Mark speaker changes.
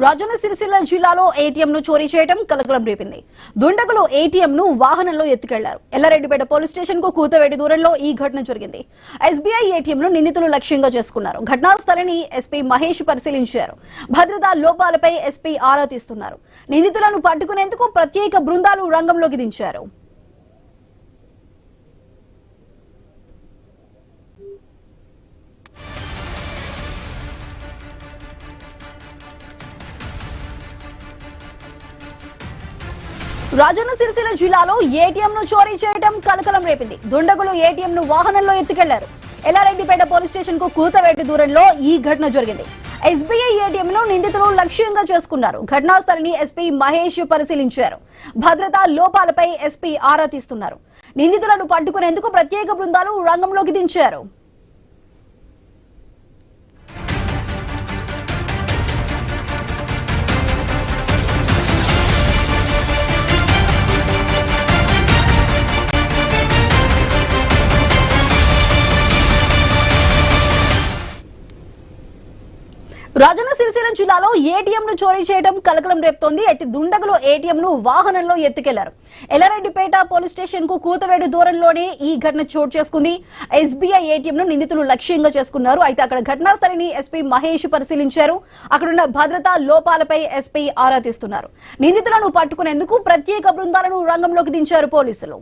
Speaker 1: రాజన్న సిరిసిల్ల జిల్లాలో ఏటీఎం ను చోరీ చేయడం కలకలం రేపింది. దుండగులు ఏటీఎం ను వాహనంలో ఎత్తుకెళ్లారు. ఎల్లారెడ్డిపేట పోలీస్ స్టేషన్ కు కూతవేడి దూరంలో ఈ ఘటన జరిగింది. ఎస్బీఐ ఏటీఎం ను నిందితులు లక్ష్యంగా చేసుకున్నారు. ఘటనా స్థలిని ఎస్పీ మహేష్ పరిశీలించారు. భద్రతా లోపాలపై ఎస్పీ ఆరా తీస్తున్నారు. నిందితులను పట్టుకునేందుకు ప్రత్యేక బృందాలు రంగంలోకి దించారు. రాజన్న సిరిసిల్ల జిల్లాలో ఏటీఎం ను చోరీ చేయడం కలకలం రేపింది. దుండగులు ఏటీఎం ను వాహనంలో ఎత్తుకెళ్లారు. ఎల్లారెడ్డిపేట పోలీస్ స్టేషన్ కు కూతవేటి దూరంలో ఈ ఘటన జరిగింది. ఎస్బీఐ ఏటీఎం ను నిందితులు లక్ష్యంగా చేసుకున్నారు. ఘటనా స్థలిని ఎస్పీ మహేష్ పరిశీలించారు. భద్రతా లోపాలపై ఎస్పీ ఆరా తీస్తున్నారు. నిందితులను పట్టుకునేందుకు ప్రత్యేక బృందాలు రంగంలోకి దించారు. రాజన్న సిరిసిల్ల జిల్లాలో ఏటీఎం ను చోరీ చేయడం కలకలం రేపుతోంది. అయితే దుండగులు ఏటీఎం ను వాహనంలో ఎత్తుకెళ్లారు. ఎల్లారెడ్డిపేట పోలీస్ స్టేషన్ కు కూతవేడు దూరంలోనే ఈ ఘటన చోటు చేసుకుంది. ఎస్బీఐ ఏటీఎం ను నిందితులు లక్ష్యంగా చేసుకున్నారు. అయితే అక్కడ ఘటనా స్థలిని ఎస్పీ మహేష్ పరిశీలించారు. అక్కడున్న భద్రతా లోపాలపై ఎస్పీ ఆరా తీస్తున్నారు. నిందితులను పట్టుకునేందుకు ప్రత్యేక బృందాలను రంగంలోకి దించారు పోలీసులు.